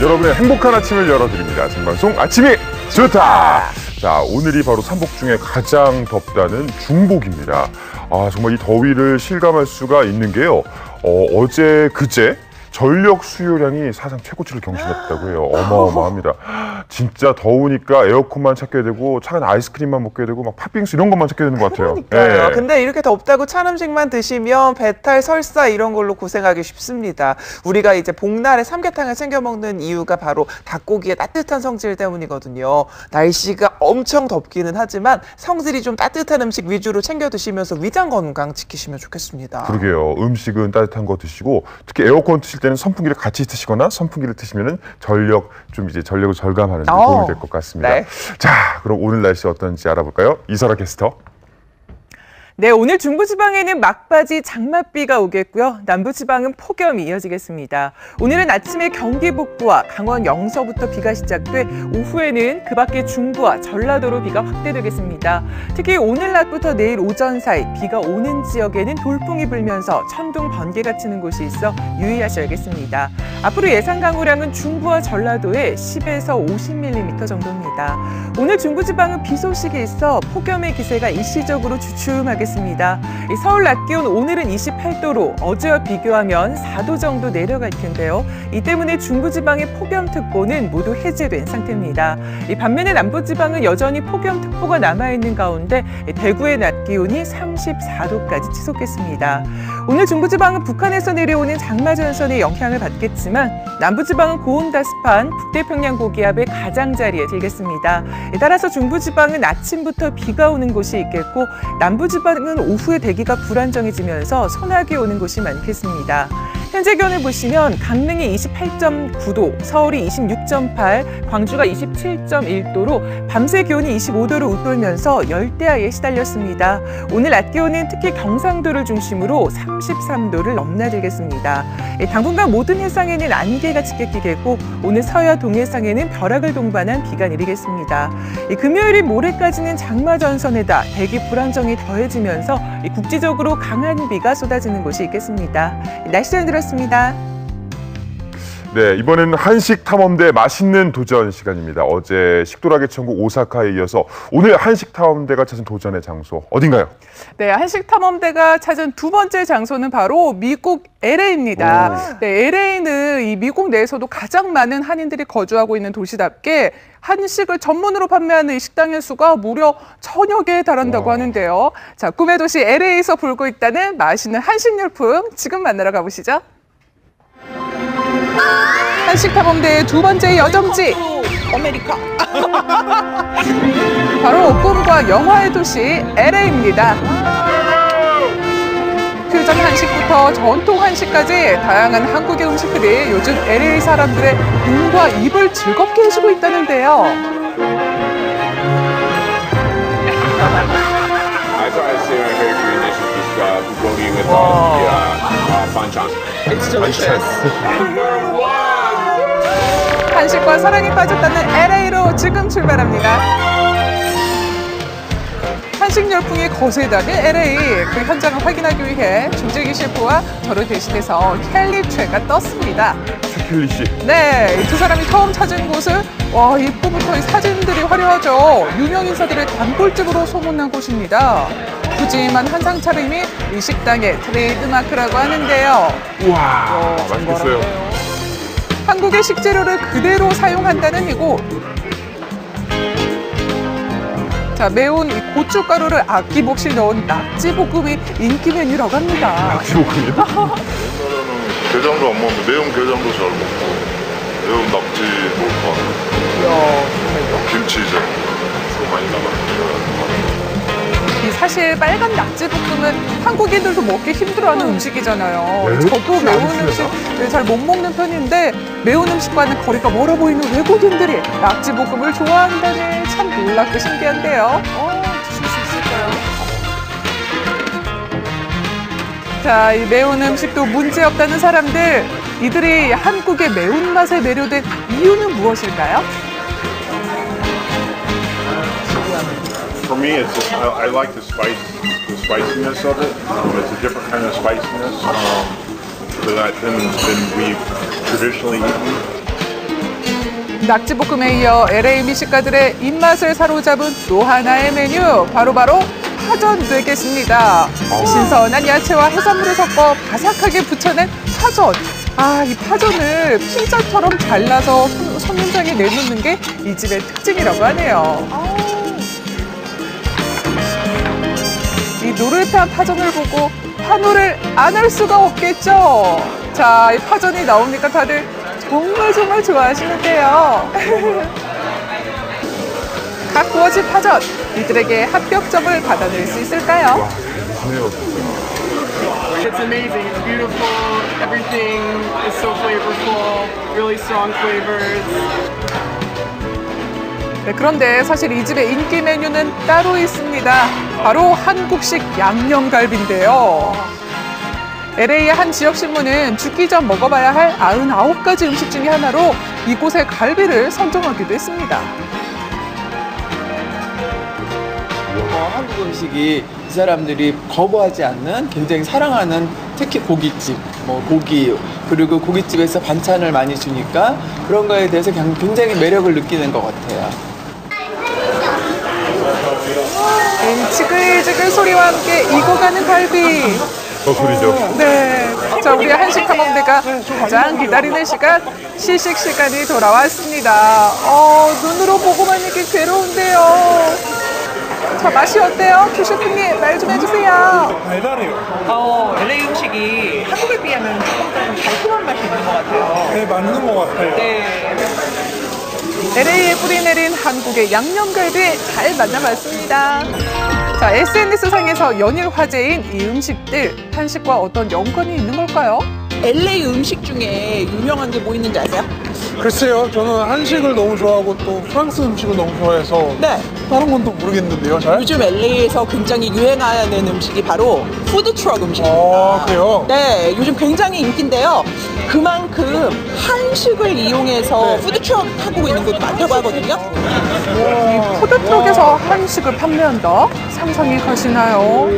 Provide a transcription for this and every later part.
여러분의 행복한 아침을 열어드립니다. 생방송 아침이 좋다. 자, 오늘이 바로 삼복 중에 가장 덥다는 중복입니다. 정말 이 더위를 실감할 수가 있는 게요. 어제 그제 전력 수요량이 사상 최고치를 경신했다고 해요. 어마어마합니다. 진짜 더우니까 에어컨만 찾게 되고 차가운 아이스크림만 먹게 되고 막 팥빙수 이런 것만 찾게 되는 것 같아요. 그러니까요. 근데 이렇게 덥다고 찬 음식만 드시면 배탈, 설사 이런 걸로 고생하기 쉽습니다. 우리가 이제 복날에 삼계탕을 챙겨 먹는 이유가 바로 닭고기의 따뜻한 성질 때문이거든요. 날씨가 엄청 덥기는 하지만 성질이 좀 따뜻한 음식 위주로 챙겨 드시면서 위장 건강 지키시면 좋겠습니다. 그러게요. 음식은 따뜻한 거 드시고 특히 에어컨 트실 때는 선풍기를 같이 트시거나 선풍기를 트시면은 전력을 절감하는 데 도움이 될 것 같습니다. 네. 자, 그럼 오늘 날씨 어떤지 알아볼까요? 이설아 캐스터. 네, 오늘 중부지방에는 막바지 장맛비가 오겠고요. 남부지방은 폭염이 이어지겠습니다. 오늘은 아침에 경기 북부와 강원 영서부터 비가 시작돼 오후에는 그 밖에 중부와 전라도로 비가 확대되겠습니다. 특히 오늘 낮부터 내일 오전 사이 비가 오는 지역에는 돌풍이 불면서 천둥, 번개가 치는 곳이 있어 유의하셔야겠습니다. 앞으로 예상 강우량은 중부와 전라도에 10에서 50mm 정도입니다. 오늘 중부지방은 비 소식이 있어 폭염의 기세가 일시적으로 주춤하게 서울 낮 기온 오늘은 28도로 어제와 비교하면 4도 정도 내려갈 텐데요. 이 때문에 중부지방의 폭염특보는 모두 해제된 상태입니다. 반면에 남부지방은 여전히 폭염특보가 남아있는 가운데 대구의 낮 기온이 34도까지 치솟겠습니다. 오늘 중부지방은 북한에서 내려오는 장마전선의 영향을 받겠지만 남부지방은 고온다습한 북태평양 고기압의 가장자리에 들겠습니다. 따라서 중부지방은 아침부터 비가 오는 곳이 있겠고 남부지방은 오후에 대기가 불안정해지면서 소나기 오는 곳이 많겠습니다. 현재 기온을 보시면 강릉이 28.9도, 서울이 26.8, 광주가 27.1도로 밤새 기온이 25도를 웃돌면서 열대야에 시달렸습니다. 오늘 낮 기온은 특히 경상도를 중심으로 33도를 넘나들겠습니다. 당분간 모든 해상에는 안개가 짙게 끼겠고 오늘 서해와 동해상에는 벼락을 동반한 비가 내리겠습니다. 금요일인 모레까지는 장마전선에다 대기 불안정이 더해지면서 국지적으로 강한 비가 쏟아지는 곳이 있겠습니다. 날씨는 들었습니다. 네, 이번에는 한식 탐험대 맛있는 도전 시간입니다. 어제 식도락의 천국 오사카에 이어서 오늘 한식 탐험대가 찾은 도전의 장소 어딘가요? 네, 한식 탐험대가 찾은 두 번째 장소는 바로 미국 LA입니다. 네, LA는 이 미국 내에서도 가장 많은 한인들이 거주하고 있는 도시답게 한식을 전문으로 판매하는 이 식당의 수가 무려 1000여 개에 달한다고 하는데요. 자, 꿈의 도시 LA에서 불고 있다는 맛있는 한식 열풍 지금 만나러 가보시죠. 한식 탐험대의 두 번째 여정지 아메리카. 바로 꿈과 영화의 도시 LA입니다. 퓨전 한식부터 전통 한식까지 다양한 한국의 음식들이 요즘 LA 사람들의 눈과 입을 즐겁게 해주고 있다는데요. As I say, my very green dish is this bulgogi with banchan. It's delicious. 한식과 사랑에 빠졌다는 LA로 지금 출발합니다. 한식 열풍이 거세다는 LA, 그 현장을 확인하기 위해 중재기 셰프와 저를 대신해서 켈리 최가 떴습니다. 켈리 씨. 네, 이 두 사람이 처음 찾은 곳은 입구부터 이 사진들이 화려하죠. 유명 인사들의 단골집으로 소문난 곳입니다. 푸짐한 한상 차림이 이 식당의 트레이드마크라고 하는데요. 우와, 맛있겠어요. 한국의 식재료를 그대로 사용한다는 이곳. 자, 매운 이 고춧가루를 아낌없이 넣은 낙지볶음이 인기 메뉴라고 합니다. 낙지볶음이요? 옛날에는 게장도 안 먹는데 매운 게장도 잘 먹고 매운 낙지 볶음, 김치 이제 주로 많이 나가는 사실 빨간 낙지볶음은 한국인들도 먹기 힘들어하는 음식이잖아요. 네? 저도 매운 음식 잘 못 먹는 편인데 매운 음식과는 거리가 멀어 보이는 외국인들이 낙지볶음을 좋아한다니 참 놀랍고 신기한데요. 드실 수 있을까요? 자, 이 매운 음식도 문제없다는 사람들, 이들이 한국의 매운맛에 매료된 이유는 무엇일까요? For me, it's just, I like the spiciness of it. It's a different kind of spiciness than we've traditionally eaten. 낙지볶음에 이어 LA 미식가들의 입맛을 사로잡은 또 하나의 메뉴, 바로 파전 되겠습니다. 신선한 야채와 해산물을 섞어 바삭하게 부쳐낸 파전. 이 파전을 피자처럼 잘라서 손님장에 내놓는 게 이 집의 특징이라고 하네요. 이 노릇한 파전을 보고 환호를 안 할 수가 없겠죠. 자, 이 파전이 나오니까 다들 정말 좋아하시는데요. 각 구워진 파전, 이들에게 합격점을 받아낼 수 있을까요? 좋네요, 진짜. It's amazing. It's beautiful. Everything is so flavorful. Really strong flavors. 네, 그런데 사실 이 집의 인기 메뉴는 따로 있습니다. 바로 한국식 양념갈비인데요. LA의 한 지역신문은 죽기 전 먹어봐야 할 99가지 음식 중에 하나로 이곳의 갈비를 선정하기도 했습니다. 한국 음식이 이 사람들이 거부하지 않는 굉장히 사랑하는 특히 고깃집, 고기, 그리고 고깃집에서 반찬을 많이 주니까 그런 거에 대해서 굉장히 매력을 느끼는 것 같아요. 지글지글 소리와 함께 익어가는 갈비. 저 소리죠. 네. 자, 우리 한식 탐험대가 가장 기다리는 시간, 시식 시간이 돌아왔습니다. 눈으로 보고만 있기 괴로운데요. 자, 맛이 어때요? 주 셰프님, 말 좀 해주세요. 달달해요. LA 음식이 한국에 비하면 조금 더 달콤한 맛이 있는 것 같아요. 네, 맞는 것 같아요. 네. LA에 뿌리 내린 한국의 양념갈비 잘 만나봤습니다. 자, SNS상에서 연일 화제인 이 음식들, 한식과 어떤 연관이 있는 걸까요? LA 음식 중에 유명한 게 뭐 있는지 아세요? 글쎄요, 저는 한식을 너무 좋아하고 또 프랑스 음식을 너무 좋아해서 네. 다른 건 또 모르겠는데요, 잘? 요즘 LA에서 굉장히 유행하는 음식이 바로 푸드트럭 음식입니다. 그래요? 네, 요즘 굉장히 인기인데요. 그만큼 한식을 이용해서 푸드트럭 하고 있는 곳도 많다고 하거든요. 이 푸드트럭에서 한식을 판매한다? 상상이 가시나요?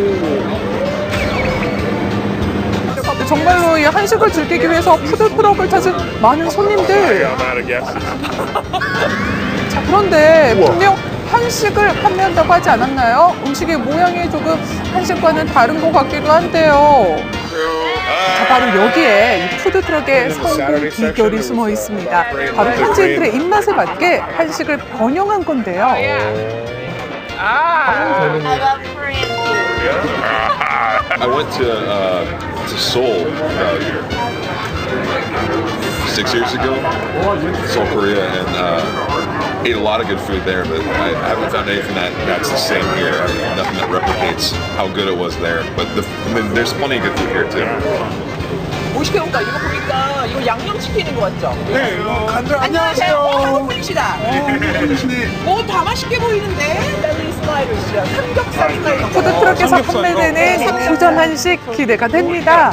정말로 이 한식을 즐기기 위해서 푸드트럭을 찾은 많은 손님들. I'm out of guesses. 자, 그런데 분명 한식을 판매한다고 하지 않았나요? 음식의 모양이 조금 한식과는 다른 것 같기도 한데요. 자, 바로 여기에 이 푸드트럭의 성공 비결이 숨어 있습니다. 바로 현지인들의 입맛에 맞게 한식을 변형한 건데요. I went to Seoul about 6 years ago, Seoul, Korea, and ate a lot of good food there, but I haven't found anything that's the same here. Nothing that replicates how good it was there. But there's plenty of good food here too. 뭐 시켜볼까? 이거 보니까 이거 양념치킨인 것 같죠? 네, 간장 안녕하세요. 안녕하세요. 한국분이시다. 다 맛있게 보이는데? 샐리 스타일이시죠. 삼겹살 스타일. 푸드트럭에서 판매되는 퓨전 한식 기대가 됩니다.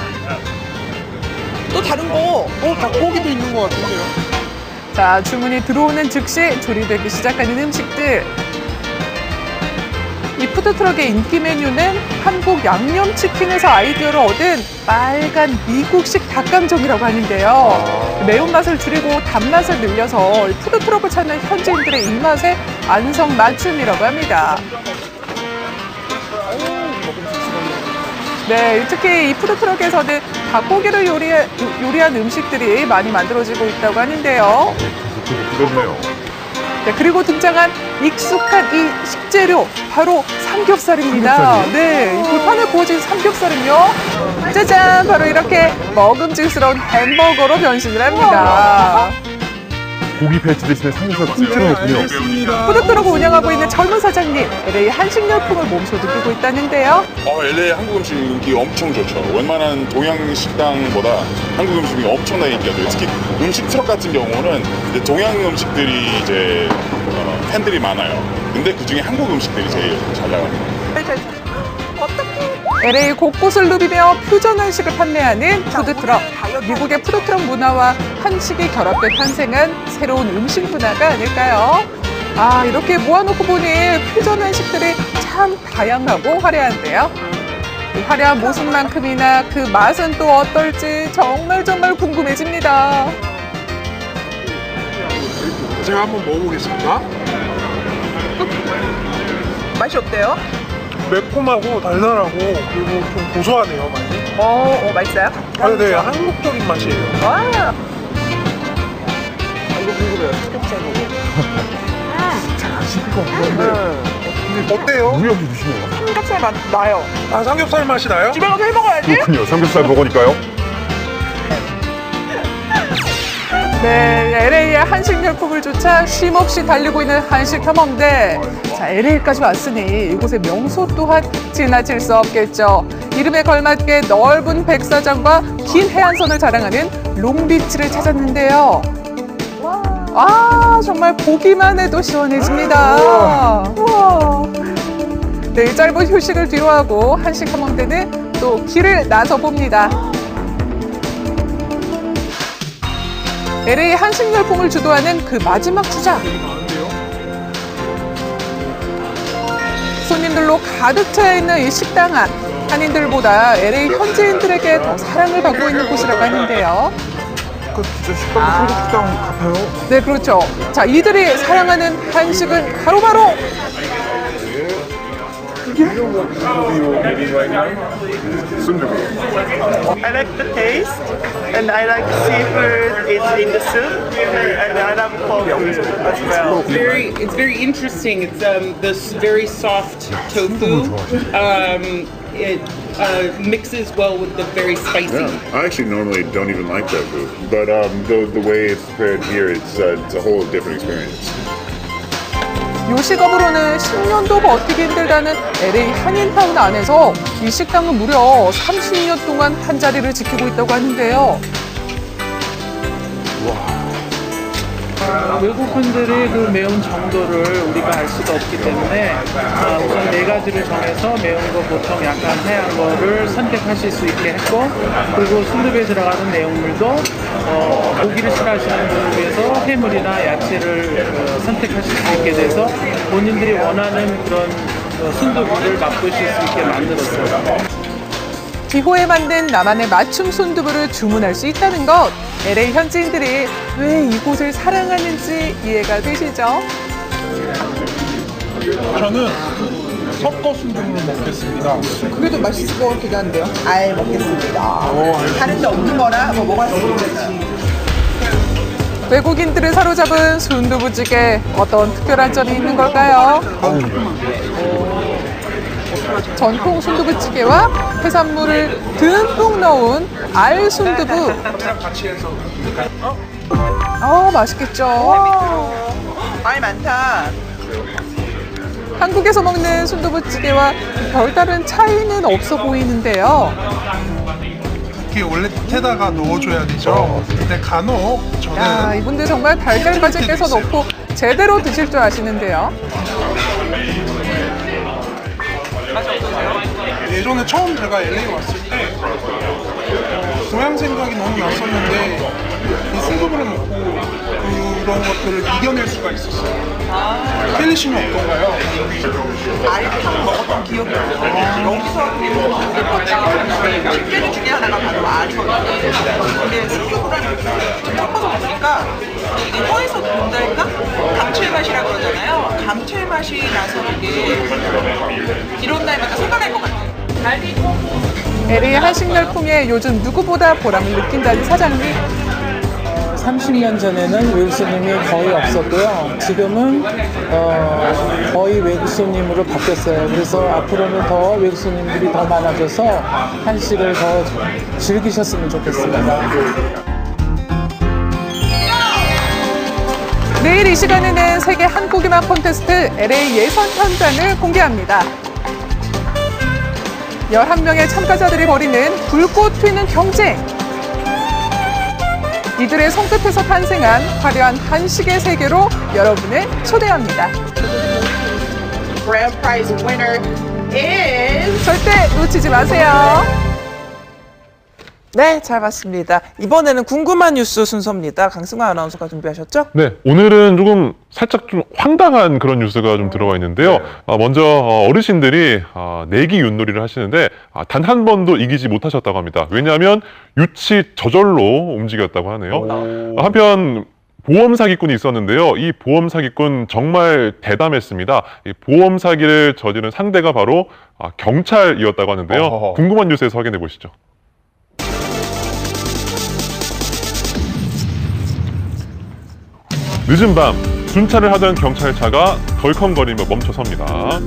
또 다른 거. 닭고기도 있는 것 같은데요. 자, 주문이 들어오는 즉시 조리되기 시작하는 음식들. 이 푸드트럭의 인기 메뉴는 한국 양념치킨에서 아이디어를 얻은 빨간 미국식 닭강정이라고 하는데요. 매운맛을 줄이고 단맛을 늘려서 이 푸드트럭을 찾는 현지인들의 입맛에 안성맞춤이라고 합니다. 네, 특히 이 푸드트럭에서는 닭고기를 요리한 음식들이 많이 만들어지고 있다고 하는데요. 그렇네요. 네, 그리고 등장한 익숙한 이 식재료, 바로 삼겹살입니다. 네, 이 불판에 구워진 삼겹살은요, 짜잔! 바로 이렇게 먹음직스러운 햄버거로 변신을 합니다. 고기 패치 대신에 삼겹살 통째로 넣군요. 푸드트럭을 운영하고 있는 젊은 사장님, LA 한식 열풍을 몸소 느끼고 있다는데요. LA 한국 음식 인기 엄청 좋죠. 웬만한 동양 식당보다 한국 음식이 엄청나게 인기가 좋아요. 특히 음식 트럭 같은 경우는 이제 동양 음식들이 이제 팬들이 많아요. 근데 그 중에 한국 음식들이 제일 잘 나가요. LA 곳곳을 누비며 퓨전 한식을 판매하는 푸드트럭. 미국의 푸드트럭 문화와 한식이 결합돼 탄생한 새로운 음식 문화가 아닐까요? 이렇게 모아놓고 보니 퓨전 한식들이 참 다양하고 화려한데요. 이 화려한 모습만큼이나 그 맛은 또 어떨지 정말 궁금해집니다. 제가 한번 먹어보겠습니다. 맛이 어때요? 매콤하고 달달하고 그리고 좀 고소하네요, 많이. 맛있어요? 네, 한국적인 맛이에요. 와. 어때요? 무역이 드시네요. 삼겹살 맛 나요. 아, 삼겹살 맛이 나요? 집에 가서 해 먹어야지. 그렇군요. 삼겹살 먹으니까요. 네, LA의 한식 열풍을 쫓아 쉼없이 달리고 있는 한식 탐험대. 자, LA까지 왔으니 이곳의 명소 또한 지나칠 수 없겠죠. 이름에 걸맞게 넓은 백사장과 긴 해안선을 자랑하는 롱비치를 찾았는데요. 아, 정말 보기만 해도 시원해집니다. 우와. 네, 이 짧은 휴식을 뒤로하고 한식 탐험대는 또 길을 나서 봅니다. LA 한식 열풍을 주도하는 그 마지막 주자. 손님들로 가득 차 있는 이 식당 안. 한인들보다 LA 현지인들에게 더 사랑을 받고 있는 곳이라고 하는데요. 진짜 식당, 한국 식당 같아요. 네, 그렇죠. 자, 이들이 사랑하는 한식은 바로바로 I like the taste, and I like seafood. It's in the soup, and I love pork as well. It's very interesting. It's this very soft tofu. It mixes well with the very spicy. Yeah, I actually normally don't even like tofu, but the way it's prepared here, it's a whole different experience. 요식업으로는 10년도 버티기 힘들다는 LA 한인타운 안에서 이 식당은 무려 30년 동안 한 자리를 지키고 있다고 하는데요. 외국 분들의 그 매운 정도를 우리가 알 수가 없기 때문에 우선 4가지를 정해서 매운 거 보통 약간 하얀 거를 선택하실 수 있게 했고, 그리고 순두부에 들어가는 내용물도 고기를 싫어하시는 분을 위해서 해물이나 야채를 선택하실 수 있게 돼서 본인들이 원하는 그런 순두부를 맛보실 수 있게 만들었어요. 기호에 만든 나만의 맞춤 순두부를 주문할 수 있다는 것. LA 현지인들이 왜 이곳을 사랑하는지 이해가 되시죠? 저는 섞어 순두부를 먹겠습니다. 그게 더 맛있을 것 같기도 한데요. 알 먹겠습니다. 다른 데 없는 거라 뭐가 있을지. 외국인들을 사로잡은 순두부찌개, 어떤 특별한 점이 있는 걸까요? 전통 순두부찌개와 해산물을 듬뿍 넣은 알 순두부. 맛있겠죠? 알 많다. 한국에서 먹는 순두부찌개와 별다른 차이는 없어 보이는데요. 이게 원래 밑에다가 넣어줘야 되죠. 근데 간혹 저는 이분들 정말 달걀까지 깨서 넣고 제대로 드실 줄 아시는데요. 예전에 처음 제가 LA 왔을 때 동양 생각이 너무 났었는데 이 순두부를 먹고 그런 것들을 이겨낼 수가 있었어요. 펠리심이 어떤가요? 알탕 먹었던 기억이 있어요. 여기서 식재료 중에 하나가 바로 알이거든요. 근데 순두부라는 게 섞어서 먹으니까 이게 혀에서 돈달까? 감칠맛이라 그러잖아요. 감칠맛이 나서 이게 이런 날마다 생각날 것 같아요. LA 한식 열풍에 요즘 누구보다 보람을 느낀다는 사장님. 30년 전에는 외국 손님이 거의 없었고요. 지금은 거의 외국 손님으로 바뀌었어요. 그래서 앞으로는 더 외국 손님들이 더 많아져서 한식을 더 즐기셨으면 좋겠습니다. 내일 이 시간에는 세계 한국인맛 콘테스트 LA 예선 현장을 공개합니다. 11명의 참가자들이 벌이는 불꽃 튀는 경쟁. 이들의 손끝에서 탄생한 화려한 한식의 세계로 여러분을 초대합니다. Grand prize winner is 절대 놓치지 마세요. 네, 잘 봤습니다. 이번에는 궁금한 뉴스 순서입니다. 강승화 아나운서가 준비하셨죠? 네, 오늘은 조금 살짝 좀 황당한 그런 뉴스가 좀 들어와 있는데요. 먼저 어르신들이 내기 윷놀이를 하시는데 단 한 번도 이기지 못하셨다고 합니다. 왜냐하면 윷이 저절로 움직였다고 하네요. 한편 보험 사기꾼이 있었는데요. 이 보험 사기꾼 정말 대담했습니다. 이 보험 사기를 저지른 상대가 바로 경찰이었다고 하는데요. 어허허. 궁금한 뉴스에서 확인해 보시죠. 늦은 밤 순찰을 하던 경찰차가 덜컹거리며 멈춰섭니다.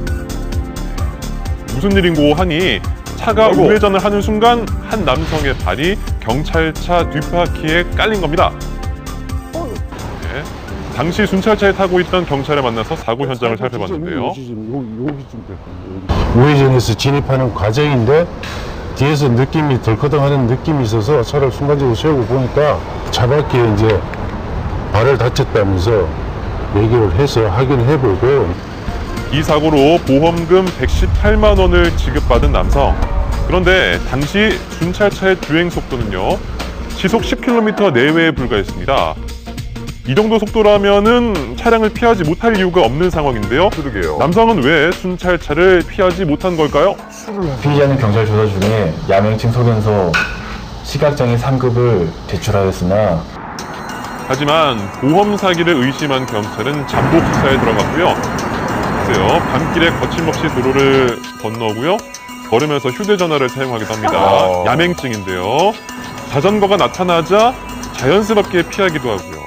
무슨 일인고 하니 차가 우회전을 하는 순간 한 남성의 발이 경찰차 뒷바퀴에 깔린 겁니다. 네. 당시 순찰차에 타고 있던 경찰을 만나서 사고 현장을 살펴봤는데요. 우회전에서 진입하는 과정인데 뒤에서 느낌이 덜커덩하는 느낌이 있어서 차를 순간적으로 세우고 보니까 차바퀴에 이제 발을 다쳤다면서 얘기를 해서 확인을 해보고, 이 사고로 보험금 118만 원을 지급받은 남성. 그런데 당시 순찰차의 주행 속도는요, 시속 10km 내외에 불과했습니다. 이 정도 속도라면은 차량을 피하지 못할 이유가 없는 상황인데요. 그러게요. 남성은 왜 순찰차를 피하지 못한 걸까요? 피의자는 경찰 조사 중에 야맹증 소견서 시각장애 3급을 제출하였으나 하지만 보험 사기를 의심한 경찰은 잠복 수사에 들어갔고요. 글쎄요, 밤길에 거침없이 도로를 건너고요. 걸으면서 휴대전화를 사용하기도 합니다. 야맹증인데요. 자전거가 나타나자 자연스럽게 피하기도 하고요.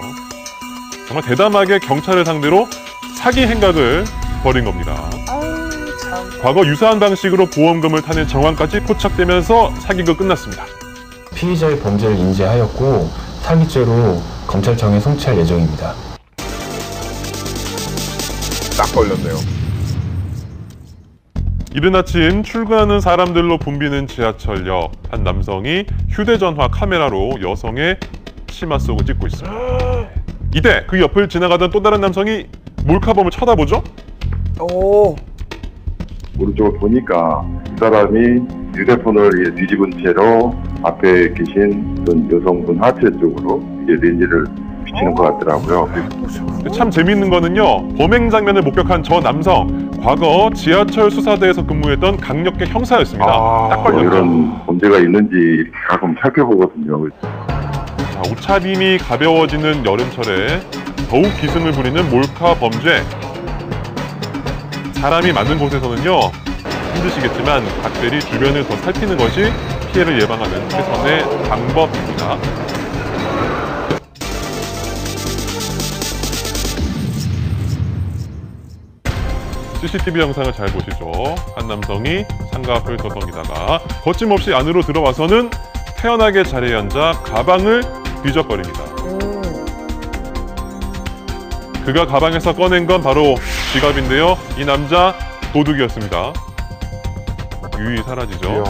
정말 대담하게 경찰을 상대로 사기 행각을 벌인 겁니다. 과거 유사한 방식으로 보험금을 타는 정황까지 포착되면서 사기가 끝났습니다. 피의자의 범죄를 인지하였고 사기죄로 검찰청에 송치할 예정입니다. 딱 걸렸네요. 이른 아침 출근하는 사람들로 붐비는 지하철역. 한 남성이 휴대전화 카메라로 여성의 치마 속을 찍고 있습니다. 이때 그 옆을 지나가던 또 다른 남성이 몰카범을 쳐다보죠? 오. 오른쪽을 보니까 이 사람이 휴대폰을 뒤집은 채로 앞에 계신 여성분 하체 쪽으로 렌즈를 비치는 것 같더라고요. 참 재미있는 거는요, 범행 장면을 목격한 저 남성, 과거 지하철 수사대에서 근무했던 강력계 형사였습니다. 딱 걸렸죠. 이런 문제가 있는지 가끔 살펴보거든요. 자, 오차빔이 가벼워지는 여름철에 더욱 기승을 부리는 몰카 범죄. 사람이 많은 곳에서는요, 힘드시겠지만 각별히 주변을 더 살피는 것이 피해를 예방하는 최선의 방법입니다. CCTV 영상을 잘 보시죠. 한 남성이 창가 앞을 서성이다가 거침없이 안으로 들어와서는 태연하게 자리에 앉아 가방을 뒤적거립니다. 그가 가방에서 꺼낸 건 바로 지갑인데요. 이 남자 도둑이었습니다. 유유히 사라지죠.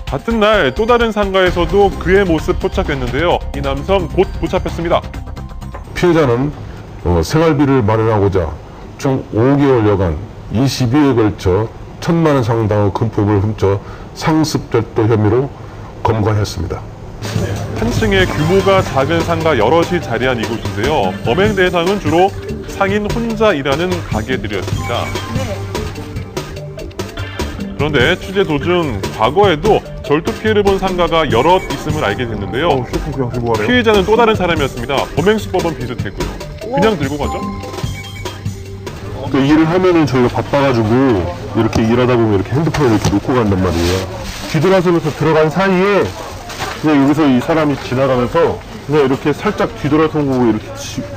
같은 날 또 다른 상가에서도 그의 모습 포착됐는데요. 이 남성 곧 붙잡혔습니다. 피해자는 생활비를 마련하고자 총 5개월여간 22회에 걸쳐 1,000만 원 상당의 금품을 훔쳐 상습절도 혐의로 검거했습니다. 한 층에 규모가 작은 상가 여럿이 자리한 이곳인데요. 범행 대상은 주로 상인 혼자 일하는 가게들이었습니다. 그런데 취재 도중 과거에도 절도 피해를 본 상가가 여럿 있음을 알게 됐는데요. 피해자는 또 다른 사람이었습니다. 범행 수법은 비슷했고요. 그냥 들고 가죠. 그 일을 하면은 저희가 바빠가지고 이렇게 일하다 보면 이렇게 핸드폰을 이렇게 놓고 간단 말이에요. 뒤돌아서면서 들어간 사이에 그냥 여기서 이 사람이 지나가면서 그냥 이렇게 살짝 뒤돌아서고 이렇게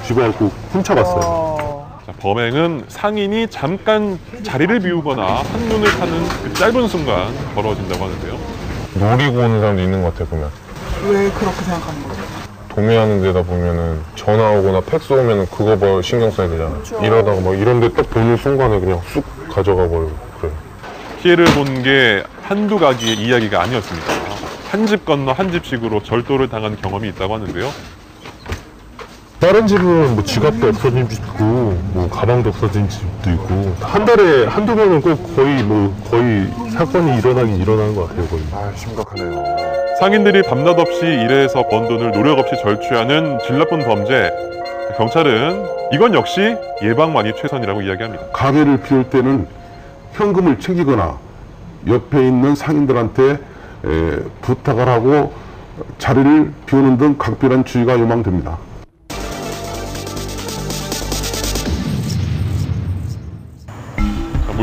집어갖고 훔쳐갔어요. 자, 범행은 상인이 잠깐 자리를 비우거나 한눈을 타는 그 짧은 순간 벌어진다고 하는데요. 노리고 오는 사람도 있는 것 같아요, 보면. 왜 그렇게 생각하는 거죠? 도매하는 데다 보면은 전화 오거나 팩스 오면은 그거 뭐 신경 써야 되잖아요. 그렇죠. 이러다가 막 이런 데 딱 보는 순간에 그냥 쑥 가져가 버리고 그래요. 피해를 본 게 한두 가지의 이야기가 아니었습니다. 한 집 건너 한 집씩으로 절도를 당한 경험이 있다고 하는데요. 다른 집은 뭐 지갑도 없어진 집도 있고 뭐 가방도 없어진 집도 있고 한 달에 한두 번은 꼭 거의 사건이 일어나는 것 같아요, 거의. 아, 심각하네요. 상인들이 밤낮 없이 일해서 번 돈을 노력 없이 절취하는 질 나쁜 범죄. 경찰은 이건 역시 예방만이 최선이라고 이야기합니다. 가게를 비울 때는 현금을 챙기거나 옆에 있는 상인들한테 부탁을 하고 자리를 비우는 등 각별한 주의가 요망됩니다.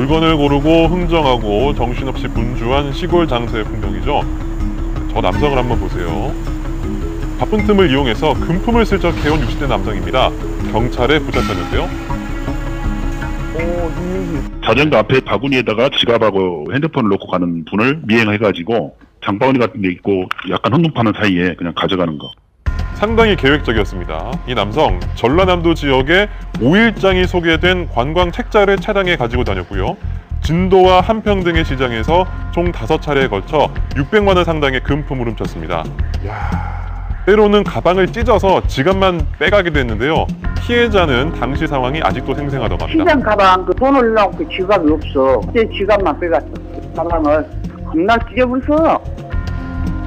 물건을 고르고 흥정하고 정신없이 분주한 시골 장사의 풍경이죠. 저 남성을 한번 보세요. 바쁜 틈을 이용해서 금품을 슬쩍 해온 60대 남성입니다. 경찰에 붙잡혔는데요. 자전거 앞에 바구니에다가 지갑하고 핸드폰을 놓고 가는 분을 미행해가지고 장바구니 같은 데 있고 약간 혼동파는 사이에 그냥 가져가는 거. 상당히 계획적이었습니다. 이 남성, 전라남도 지역에 5일장이 소개된 관광 책자를 차량에 가지고 다녔고요. 진도와 한평 등의 시장에서 총 5차례에 걸쳐 600만 원 상당의 금품을 훔쳤습니다. 때로는 가방을 찢어서 지갑만 빼가기도 했는데요. 피해자는 당시 상황이 아직도 생생하다고 합니다. 시장 가방 그 돈을 넣고 지갑이 없어. 그때 지갑만 빼갔어. 가방을 겁나 찢어버렸어.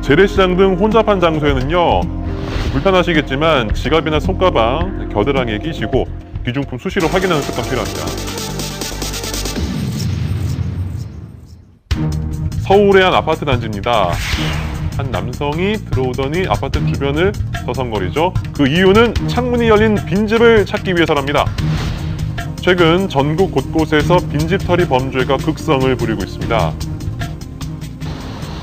재래시장 등 혼잡한 장소에는요, 불편하시겠지만 지갑이나 손가방 겨드랑이에 끼시고 귀중품 수시로 확인하는 습관 필요합니다. 서울의 한 아파트 단지입니다. 한 남성이 들어오더니 아파트 주변을 서성거리죠. 그 이유는 창문이 열린 빈집을 찾기 위해서랍니다. 최근 전국 곳곳에서 빈집털이 범죄가 극성을 부리고 있습니다.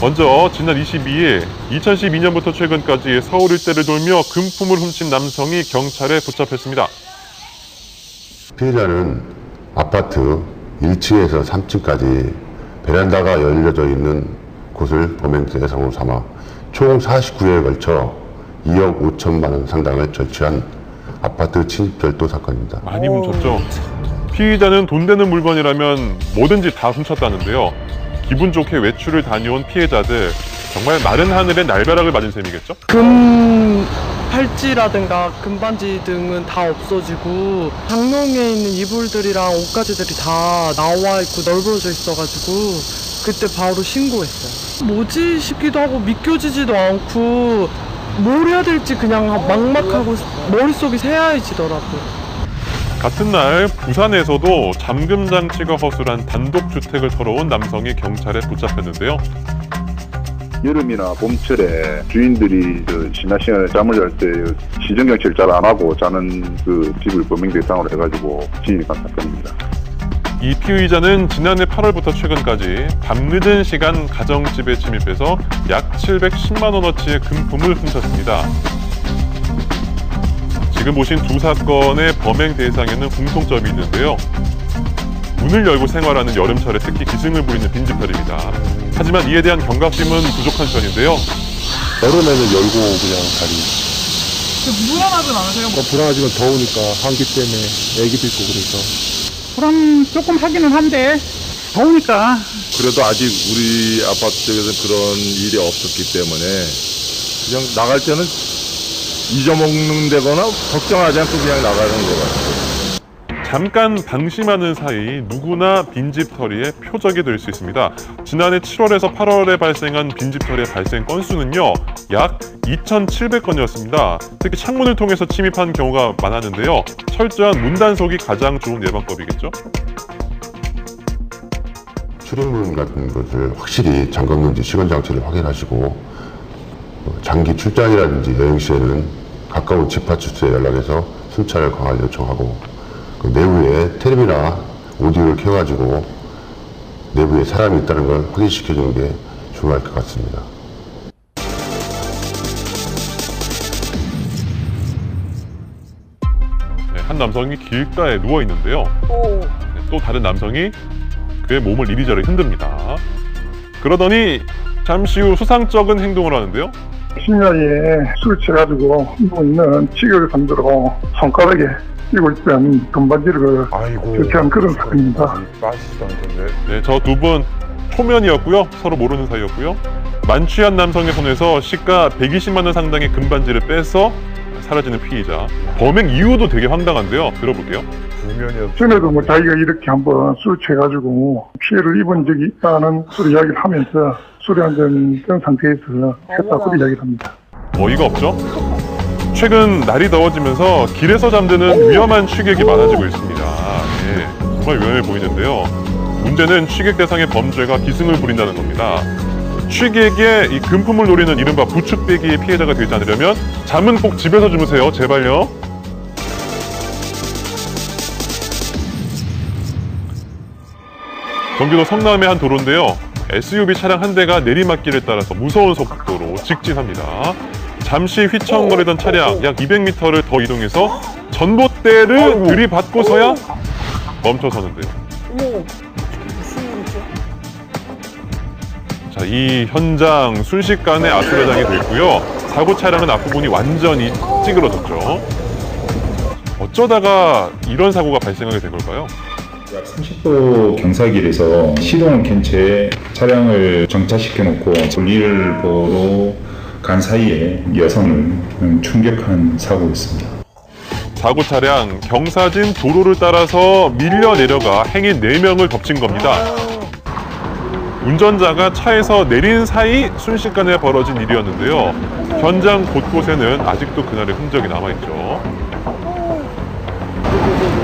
먼저 지난 22일 2012년부터 최근까지 서울 일대를 돌며 금품을 훔친 남성이 경찰에 붙잡혔습니다. 피해자는 아파트 1층에서 3층까지 베란다가 열려져 있는 곳을 범행 대상으로 삼아 총 49회에 걸쳐 2억 5천만 원 상당을 절취한 아파트 침입 절도 사건입니다. 많이 훔쳤죠. 피의자는 돈 되는 물건이라면 뭐든지 다 훔쳤다는데요. 기분 좋게 외출을 다녀온 피해자들, 정말 마른 하늘에 날벼락을 맞은 셈이겠죠? 금 팔찌라든가 금반지 등은 다 없어지고 장롱에 있는 이불들이랑 옷가지들이 다 나와 있고 널브러져 있어가지고 그때 바로 신고했어요. 뭐지 싶기도 하고 믿겨지지도 않고 뭘 해야 될지 그냥 막막하고 머릿속이 새하얘지더라고요. 같은 날 부산에서도 잠금 장치가 허술한 단독주택을 털어온 남성이 경찰에 붙잡혔는데요. 여름이나 봄철에 주인들이 지난 시간에 잠을 잘 때 시정경치를 잘 안 하고 자는 그 집을 범행 대상으로 해가지고 진입한 사건입니다. 이 피의자는 지난해 8월부터 최근까지 밤늦은 시간 가정집에 침입해서 약 710만 원어치의 금품을 훔쳤습니다. 지금 보신 두 사건의 범행 대상에는 공통점이 있는데요. 문을 열고 생활하는 여름철에 특히 기승을 부리는 빈집털입니다. 하지만 이에 대한 경각심은 부족한 편인데요. 여름에는 열고 그냥 다리. 불안하진 않으세요? 불안하지만 더우니까 환기 때문에 애기도 있고 그래서. 불안 조금 하기는 한데 더우니까. 그래도 아직 우리 아파트 쪽에서 그런 일이 없었기 때문에 그냥 나갈 때는 잊어먹는 데거나 걱정하지 않고 그냥 나가는 것 같아요. 잠깐 방심하는 사이 누구나 빈집털이의 표적이 될 수 있습니다. 지난해 7월에서 8월에 발생한 빈집털이의 발생 건수는요, 약 2,700건이었습니다. 특히 창문을 통해서 침입한 경우가 많았는데요. 철저한 문단속이 가장 좋은 예방법이겠죠? 출입문 같은 것을 확실히 잠갔는지 시간 장치를 확인하시고 장기 출장이라든지 여행 시에는 가까운 집합주소에 연락해서 순찰을 강하게 요청하고 그 내부에 텔레비나 오디오를 켜가지고 내부에 사람이 있다는 걸 확인시켜주는 게 중요할 것 같습니다. 네, 한 남성이 길가에 누워 있는데요. 또 다른 남성이 그의 몸을 이리저리 흔듭니다. 그러더니 잠시 후 수상쩍은 행동을 하는데요. 심야에 술 취해가지고 누워있는 치격을 상대로 손가락에 끼고 있던 금반지를 교체한 그런 사건입니다. 네, 저 두 분 초면이었고요. 서로 모르는 사이였고요. 만취한 남성의 손에서 시가 120만 원 상당의 금반지를 빼서 사라지는 피의자. 범행 이유도 되게 황당한데요. 들어볼게요. 전에도 뭐 자기가 이렇게 한번 술 취해가지고 피해를 입은 적이 있다는 소리 이야기를 하면서 술에 한잔 된 상태에서 했다고 이야기를 합니다. 어이가 없죠? 최근 날이 더워지면서 길에서 잠드는 위험한 취객이 많아지고 있습니다. 네, 정말 위험해 보이는데요. 문제는 취객 대상의 범죄가 기승을 부린다는 겁니다. 취객의 이 금품을 노리는 이른바 부축배기의 피해자가 되지 않으려면 잠은 꼭 집에서 주무세요. 제발요. 경기도 성남의 한 도로인데요. SUV 차량 한 대가 내리막길에 따라서 무서운 속도로 직진합니다. 잠시 휘청거리던 차량 약 200m를 더 이동해서 전봇대를 들이받고서야 멈춰서는데요. 자, 이 현장 순식간에 아수라장이 됐고요. 사고 차량은 앞부분이 완전히 찌그러졌죠. 어쩌다가 이런 사고가 발생하게 된 걸까요? 약 30도 경사길에서 시동을 켠 채 차량을 정차시켜놓고 볼일을 보러 간 사이에 여성을 충격한 사고였습니다. 사고 차량 경사진 도로를 따라서 밀려 내려가 행인 4명을 덮친 겁니다. 운전자가 차에서 내린 사이 순식간에 벌어진 일이었는데요. 현장 곳곳에는 아직도 그날의 흔적이 남아있죠.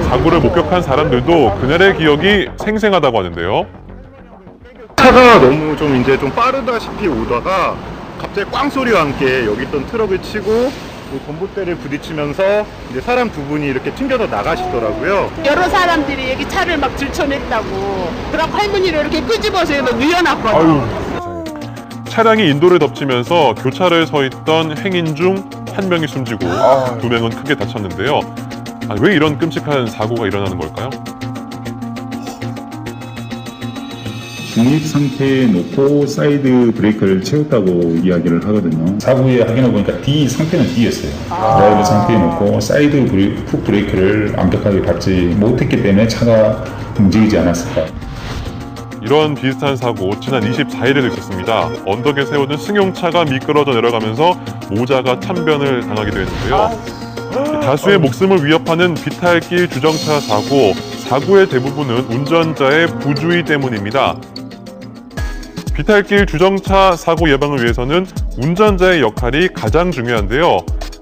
사고를 목격한 사람들도 그날의 기억이 생생하다고 하는데요. 차가 너무 좀 빠르다시피 오다가 갑자기 꽝 소리와 함께 여기 있던 트럭을 치고 전봇대를 부딪히면서 이제 사람 두 분이 이렇게 튕겨서 나가시더라고요. 여러 사람들이 여기 차를 막 들쳐냈다고. 그럼 할머니를 이렇게 끄집어서 누워놨거든. 차량이 인도를 덮치면서 교차로에 서 있던 행인 중 한 명이 숨지고 2명은 크게 다쳤는데요. 왜 이런 끔찍한 사고가 일어나는 걸까요? 중립 상태에 놓고 사이드 브레이크를 채웠다고 이야기를 하거든요. 사고 후에 확인해 보니까 D 상태는 D였어요. 드라이브 상태에 놓고 사이드 훅 브레이크를 완벽하게 밟지 못했기 때문에 차가 움직이지 않았을까. 이런 비슷한 사고 지난 24일에도 있었습니다. 언덕에 세우는 승용차가 미끄러져 내려가면서 모자가 참변을 당하기도 했는데요. 다수의 목숨을 위협하는 비탈길 주정차 사고의 대부분은 운전자의 부주의 때문입니다. 비탈길 주정차 사고 예방을 위해서는 운전자의 역할이 가장 중요한데요.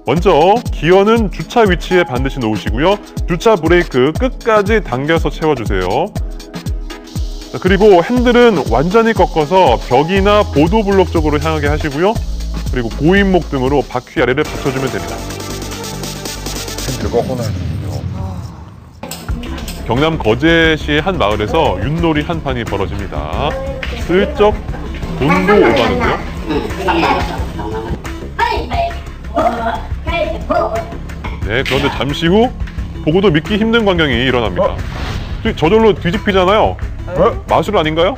먼저 기어는 주차 위치에 반드시 놓으시고요. 주차 브레이크 끝까지 당겨서 채워주세요. 그리고 핸들은 완전히 꺾어서 벽이나 보도블록 쪽으로 향하게 하시고요. 그리고 고인목 등으로 바퀴 아래를 받쳐주면 됩니다. 핸들을 꺾어놔야겠군요. 경남 거제시의 한 마을에서 윷놀이 한 판이 벌어집니다. 슬쩍 돈도 오가는데요. 네, 그런데 잠시 후 보고도 믿기 힘든 광경이 일어납니다. 저절로 뒤집히잖아요. 마술 아닌가요?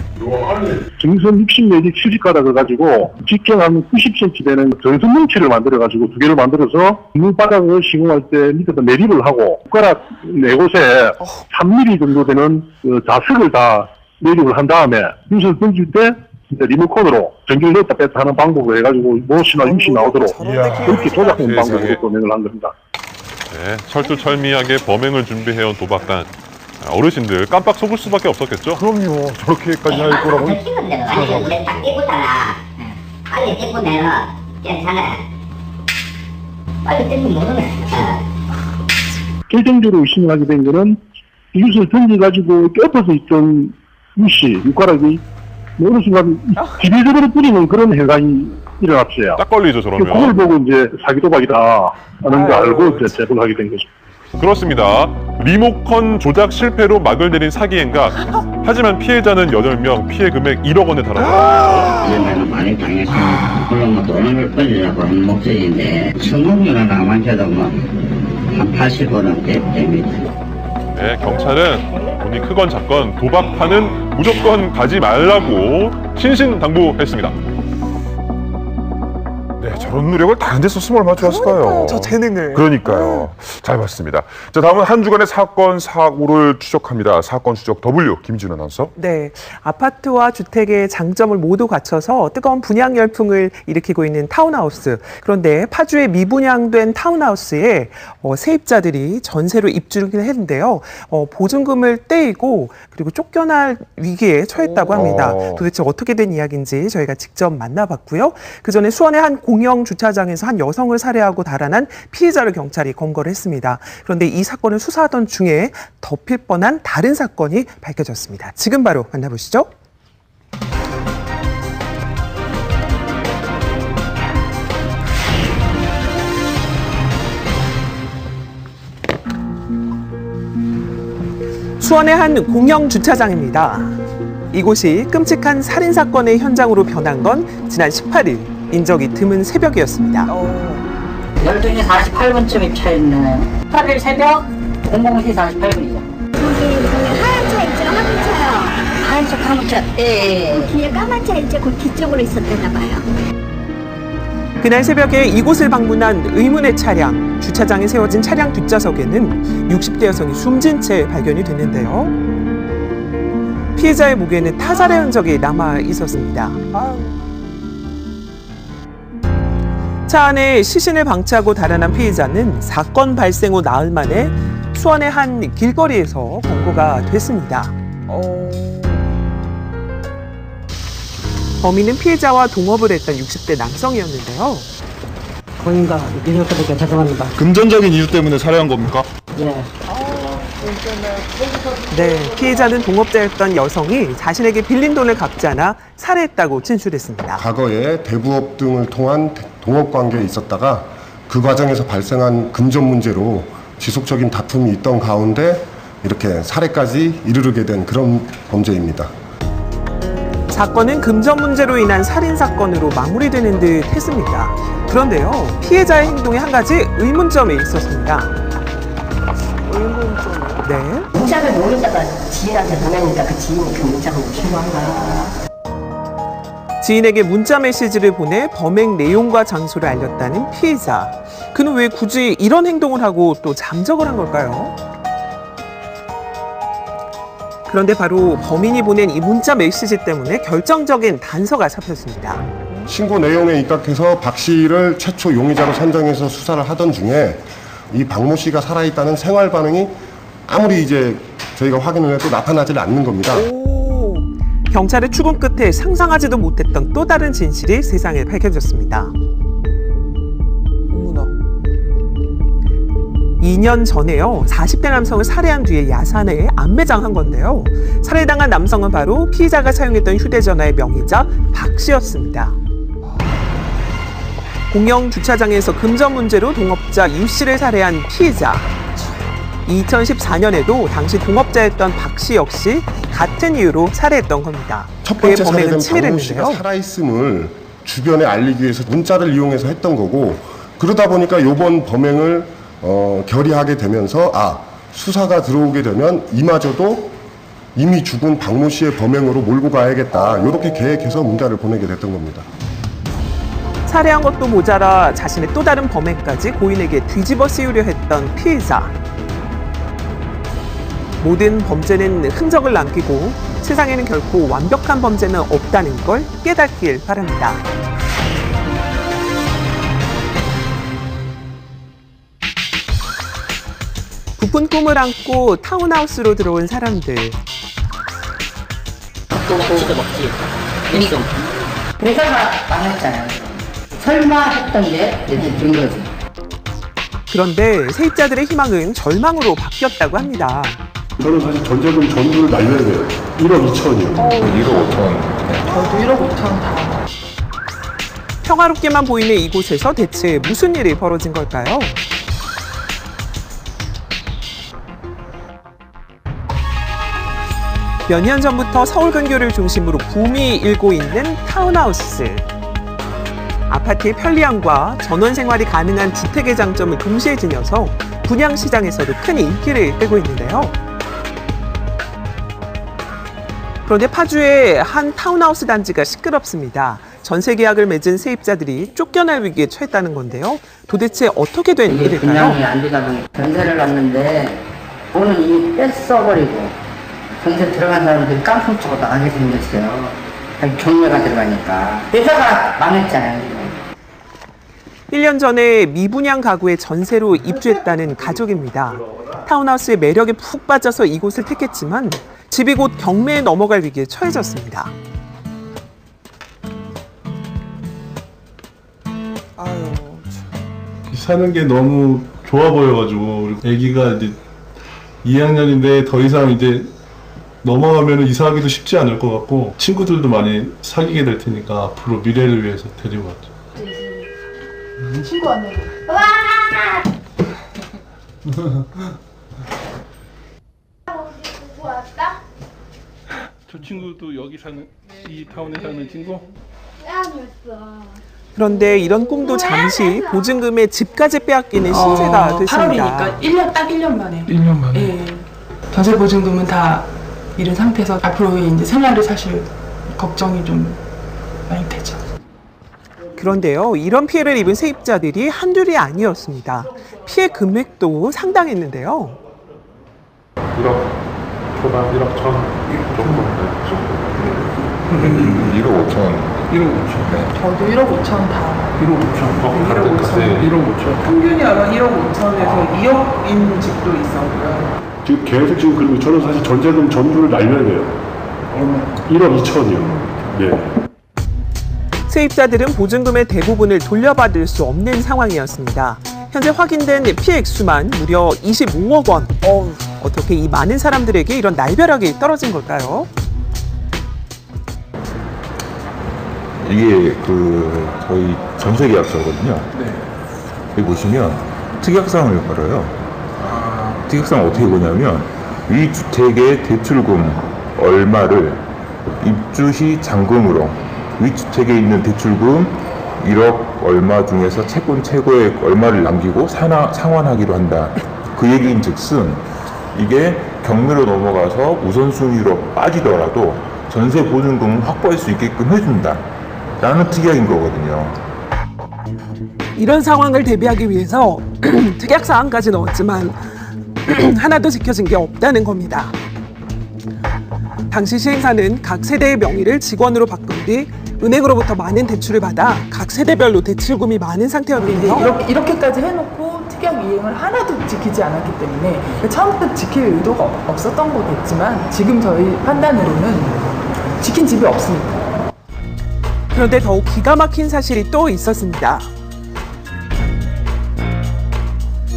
정선 60내지 70가닥 가지고 직경 한 90cm 되는 전선 뭉치를 만들어가지고 두 개를 만들어서 물바닥을 시공할 때 밑에다 매립을 하고 손가락 네 곳에 3mm 정도 되는 그 자석을 다 매립을 한 다음에 유선을 던질 때 리모컨으로 전기를 넣었다 뺐다 하는 방법으로 해가지고 못이나 육이 나오도록 그렇게 조작된 방법으로 진행을 한 겁니다. 네, 철두철미하게 범행을 준비해온 도박단. 어르신들 깜빡 속을 수밖에 없었겠죠? 그럼요. 저렇게까지 할 거라고. 찍은 대로 이제 딱 찍었잖아. 빨리 찍고 내가 괜찮아. 빨리 찍고 모르네. 결정적으로 의심을 하게 된 거는 이것을 던져가지고 엎어서 있던 육가락이 어느 순간 기계적으로 뿌리는 그런 현상이 일어났어요. 딱 걸리죠, 저러면. 그걸 보고 이제 사기 도박이다 하는 거 알고 이제 제보를 하게 된 거죠. 그렇습니다. 리모컨 조작 실패로 막을 내린 사기 행각. 하지만 피해자는 8명, 피해 금액 1억 원에 달합니다. 내가 많이 당해서 물론 뭐 돈을 벌리려고 하는 목적인데 천국이나 남한테도 한 80원은 됩니다. 네, 경찰은 돈이 크건 작건 도박판은 무조건 가지 말라고 신신당부했습니다. 네, 저런 노력을 다른 데 썼으면 얼마나 좋았을까요? 저 재능을. 그러니까요. 잘 봤습니다. 자, 다음은 한 주간의 사건, 사고를 추적합니다. 사건 추적 W 김진우 아나운서. 네, 아파트와 주택의 장점을 모두 갖춰서 뜨거운 분양 열풍을 일으키고 있는 타운하우스. 그런데 파주에 미분양된 타운하우스에 세입자들이 전세로 입주를 했는데요. 보증금을 떼이고 그리고 쫓겨날 위기에 처했다고 합니다. 도대체 어떻게 된 이야기인지 저희가 직접 만나봤고요. 그 전에 수원의 한 공영 주차장에서 한 여성을 살해하고 달아난 피해자를 경찰이 검거를 했습니다. 그런데 이 사건을 수사하던 중에 덮일 뻔한 다른 사건이 밝혀졌습니다. 지금 바로 만나보시죠. 수원의 한 공영 주차장입니다. 이곳이 끔찍한 살인사건의 현장으로 변한 건 지난 18일 인적이 드문 새벽이었습니다. 12시 48분쯤에 차였네. 18일 새벽 00시 48분이죠. 하얀 차 있죠? 화물 차요. 하얀 차, 화물 차. 예. 뒤에 까만 차 이제 그 뒤쪽으로 있었대나 봐요. 그날 새벽에 이곳을 방문한 의문의 차량, 주차장에 세워진 차량 뒷좌석에는 60대 여성이 숨진 채 발견이 됐는데요. 피해자의 목에는 타살의 흔적이 남아 있었습니다. 차 안에 시신을 방치하고 달아난 피해자는 사건 발생 후 나흘 만에 수원의 한 길거리에서 검거가 됐습니다. 범인은 피해자와 동업을 했던 60대 남성이었는데요. 고인가 이렇게 죄송합니다. 금전적인 이유 때문에 살해한 겁니까? 예. 네, 피해자는 동업자였던 여성이 자신에게 빌린 돈을 갚지 않아 살해했다고 진술했습니다. 과거에 대부업 등을 통한 동업 관계에 있었다가 그 과정에서 발생한 금전 문제로 지속적인 다툼이 있던 가운데 이렇게 살해까지 이르게 된 그런 범죄입니다. 사건은 금전 문제로 인한 살인사건으로 마무리되는 듯 했습니다. 그런데요, 피해자의 행동에 한 가지 의문점이 있었습니다. 의문점이요? 네. 문자를 모르다가 지인한테 보내니까 그 지인이 그 문자를 신고한 거야. 지인에게 문자 메시지를 보내 범행 내용과 장소를 알렸다는 피해자. 그는 왜 굳이 이런 행동을 하고 또 잠적을 한 걸까요? 그런데 바로 범인이 보낸 이 문자 메시지 때문에 결정적인 단서가 잡혔습니다. 신고 내용에 입각해서 박 씨를 최초 용의자로 선정해서 수사를 하던 중에 이 박모 씨가 살아있다는 생활 반응이 아무리 이제 저희가 확인을 해도 나타나질 않는 겁니다. 경찰의 추궁 끝에 상상하지도 못했던 또 다른 진실이 세상에 밝혀졌습니다. 2년 전에요, 40대 남성을 살해한 뒤에 야산에 안매장한 건데요. 살해당한 남성은 바로 피의자가 사용했던 휴대전화의 명의자 박 씨였습니다. 공영 주차장에서 금전 문제로 동업자 유 씨를 살해한 피의자. 2014년에도 당시 동업자였던 박 씨 역시 같은 이유로 살해했던 겁니다. 첫 번째 그의 범행은 살해된 박모 씨가 치밀했는데요. 살아있음을 주변에 알리기 위해서 문자를 이용해서 했던 거고, 그러다 보니까 이번 범행을 결의하게 되면서 수사가 들어오게 되면 이마저도 이미 죽은 박모 씨의 범행으로 몰고 가야겠다, 이렇게 계획해서 문자를 보내게 됐던 겁니다. 살해한 것도 모자라 자신의 또 다른 범행까지 고인에게 뒤집어 씌우려 했던 피해자. 모든 범죄는 흔적을 남기고 세상에는 결코 완벽한 범죄는 없다는 걸 깨닫길 바랍니다. 부푼 꿈을 안고 타운하우스로 들어온 사람들. 먹지. 회사가 망했잖아요. 설마 했던 게 이제 된 거지. 그런데 세입자들의 희망은 절망으로 바뀌었다고 합니다. 저는 사실 전세금 전부를 날려야 돼요. 1억 2천이요. 1억 5천. 저도 1억 5천 다. 평화롭게만 보이는 이곳에서 대체 무슨 일이 벌어진 걸까요? 몇 년 전부터 서울 근교를 중심으로 붐이 일고 있는 타운하우스. 아파트의 편리함과 전원 생활이 가능한 주택의 장점을 동시에 지녀서 분양시장에서도 큰 인기를 끌고 있는데요. 그런데 파주의 한 타운하우스 단지가 시끄럽습니다. 전세 계약을 맺은 세입자들이 쫓겨날 위기에 처했다는 건데요. 도대체 어떻게 된 분양이 일일까요? 안 되다 보니 전세를 갔는데 돈은 이미 뺐어버리고 전세 들어간 사람들이 깡통 치고 나가게 생겼어요. 경매가 들어가니까. 회사가 망했잖아요. 1년 전에 미분양 가구에 전세로 입주했다는 가족입니다. 타운하우스의 매력에 푹 빠져서 이곳을 택했지만 집이 곧 경매에 넘어갈 위기에 처해졌습니다. 사는 게 너무 좋아 보여가지고, 애기가 이제 2학년인데 더 이상 이제 넘어가면 이사하기도 쉽지 않을 것 같고, 친구들도 많이 사귀게 될 테니까 앞으로 미래를 위해서 데리고 왔죠. 친구 왔네. 와! 누구 왔다? 저 친구도 여기 사는, 이 타운에 사는 친구? 그런데 이런 꿈도 잠시 보증금의 집까지 빼앗기는 신세가 됐습니다. 8월이니까 딱 1년 만에. 1년 만에? 예. 전세 보증금은 다 잃은 상태에서 앞으로 이제 생활을 사실 걱정이 좀 많이 되죠. 그런데요, 이런 피해를 입은 세입자들이 한둘이 아니었습니다. 피해 금액도 상당했는데요. 1억 초반, 1억 천 정도. 1억 5천. 1억 5천. 네. 저도 1억 5천 다. 1억 5천. 1억 5천. 1억 5천. 평균이 아마 1억 5천에서 2억인 집도 있었고요. 지금 계속 지금 그리고 저는 사실 전세금 전부를 날려야 돼요. 1억 2천이요. 네. 세입자들은 보증금의 대부분을 돌려받을 수 없는 상황이었습니다. 현재 확인된 피해 액수만 무려 25억 원. 어떻게 이 많은 사람들에게 이런 날벼락이 떨어진 걸까요? 이게 저희 전세 계약서거든요. 네. 여기 보시면 특약사항을 걸어요. 특약사항 어떻게 보냐면 위 주택의 대출금 얼마를 입주 시 잔금으로 위 주택에 있는 대출금 1억 얼마 중에서 채권 최고액 얼마를 남기고 상환하기로 한다. 그 얘기인즉슨 이게 경매로 넘어가서 우선순위로 빠지더라도 전세 보증금을 확보할 수 있게끔 해준다 라는 특약인 거거든요. 이런 상황을 대비하기 위해서 특약사항까지 넣었지만 하나도 지켜진 게 없다는 겁니다. 당시 시행사는 각 세대의 명의를 직원으로 바꾼 뒤 은행으로부터 많은 대출을 받아 각 세대별로 대출금이 많은 상태였는데요. 이렇게까지 해놓고 특약 이행을 하나도 지키지 않았기 때문에 처음부터 지킬 의도가 없었던 거겠지만 지금 저희 판단으로는 지킨 집이 없습니다. 그런데 더욱 기가 막힌 사실이 또 있었습니다.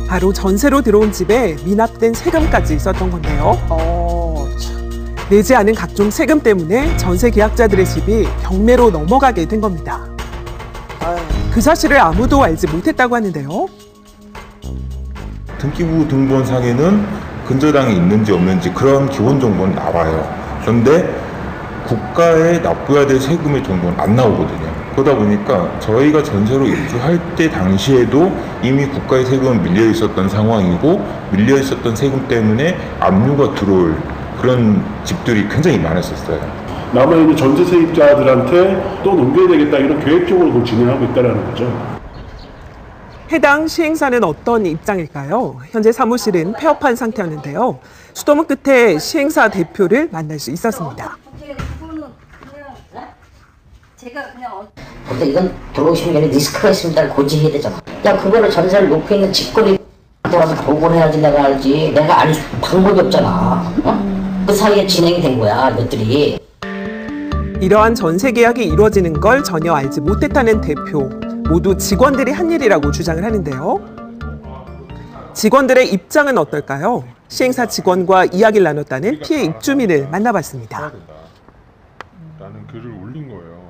바로 전세로 들어온 집에 미납된 세금까지 있었던 건데요. 내지 않은 각종 세금 때문에 전세 계약자들의 집이 경매로 넘어가게 된 겁니다. 그 사실을 아무도 알지 못했다고 하는데요. 등기부 등본상에는 근저당이 있는지 없는지 그런 기본 정보는 나와요. 그런데 국가에 납부해야 될 세금의 정보는 안 나오거든요. 그러다 보니까 저희가 전세로 입주할 때 당시에도 이미 국가의 세금은 밀려 있었던 상황이고 밀려 있었던 세금 때문에 압류가 들어올 그런 집들이 굉장히 많았었어요. 남아있는 전세 세입자들한테 또 넘겨야 되겠다 이런 계획적으로 그걸 진행하고 있다는 거죠. 해당 시행사는 어떤 입장일까요? 현재 사무실은 폐업한 상태였는데요. 수도문 끝에 시행사 대표를 만날 수 있었습니다. 근데 이건 들어오시는 게 리스크가 있습니다. 고지해야 되잖아. 야, 그거를 전세를 놓고 있는 직권이 돌아서 보고를 해야지 내가 알지. 내가 알 방법이 없잖아. 그 사이에 진행이 된 거야, 이것들이. 이러한 전세 계약이 이루어지는 걸 전혀 알지 못했다는 대표. 모두 직원들이 한 일이라고 주장을 하는데요. 직원들의 입장은 어떨까요? 시행사 직원과 이야기를 나눴다는 피해 입주민을 만나봤습니다. 라는 글을 올린 거예요.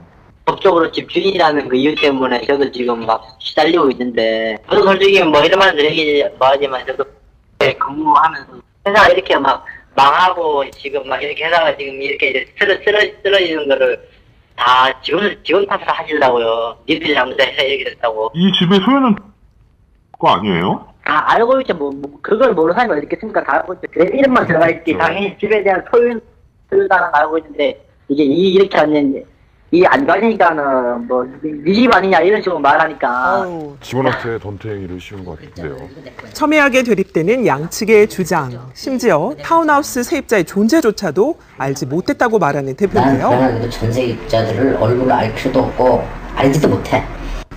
법적으로 집주인이라는 그 이유 때문에 저도 지금 막 시달리고 있는데, 저도 솔직히 뭐 이런 말 드리기 뭐하지만 저도 근무하면서 회사가 이렇게 막 망하고 지금 막 이렇게 회사가 지금 이렇게 쓰러지는 거를 다 직원 탓을 하시더라고요. 니들이 잘못해서 이렇게 됐다고. 이 집의 소유는 거 아니에요? 알고 있죠. 그걸 모르는 사람이 어디 있겠습니까? 다 알고 있죠. 내 이름만 들어가 있지. 당연히 집에 대한 소유다는 알고 있는데, 이게 이렇게 왔는데, 이게 안 가니까는 뭐 네 집 아니냐 이런 식으로 말하니까 직원한테 던트 행위를 씌운 것 같은데요. 첨예하게 대립되는 양측의 주장, 심지어 타운하우스 세입자의 존재조차도 알지 못했다고 말하는 대표인데요. 나는 전세입자들을 얼굴을 알 필요도 없고 알지도 못해.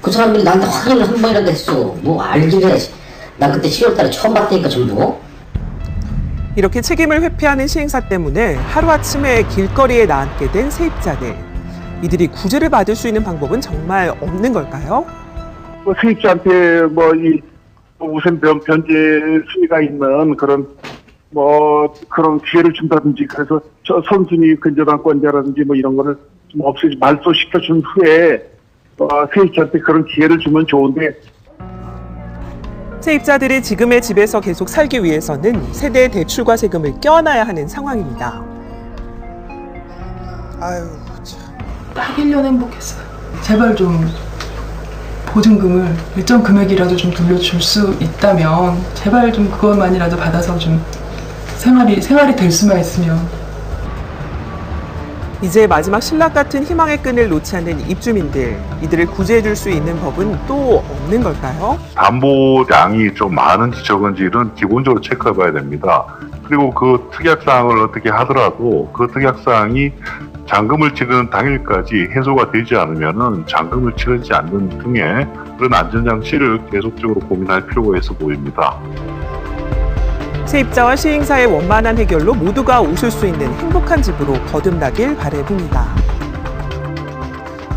그 사람들이 나한테 확인을 한 번이라도 했어. 뭐 알긴 해야지. 나 그때 7월달에 처음 봤다니까 전부. 이렇게 책임을 회피하는 시행사 때문에 하루아침에 길거리에 나앉게 된 세입자들. 이들이 구제를 받을 수 있는 방법은 정말 없는 걸까요? 세입자한테 이 우선 변제 순위가 있는 그런 그런 기회를 준다든지, 그래서 선순위 근저당권자라든지 이런 거를 좀 없애지 말소시켜 준 후에 세입자한테 그런 기회를 주면 좋은데. 세입자들이 지금의 집에서 계속 살기 위해서는 세대의 대출과 세금을 껴안아야 하는 상황입니다. 아유 참. 딱 1년 행복했어요. 제발 좀 보증금을 일정 금액이라도 좀 돌려줄 수 있다면 제발 좀 그것만이라도 받아서 좀 생활이 될 수만 있으면. 이제 마지막 신락 같은 희망의 끈을 놓지 않는 입주민들, 이들을 구제해줄 수 있는 법은 또 없는 걸까요? 담보량이 좀 많은지 적은지는 기본적으로 체크해봐야 됩니다. 그리고 그 특약사항을 어떻게 하더라도 그 특약사항이 잔금을 치르는 당일까지 해소가 되지 않으면은 잔금을 치르지 않는 등의 그런 안전장치를 계속적으로 고민할 필요가 있어 보입니다. 세입자와 시행사의 원만한 해결로 모두가 웃을 수 있는 행복한 집으로 거듭나길 바라봅니다.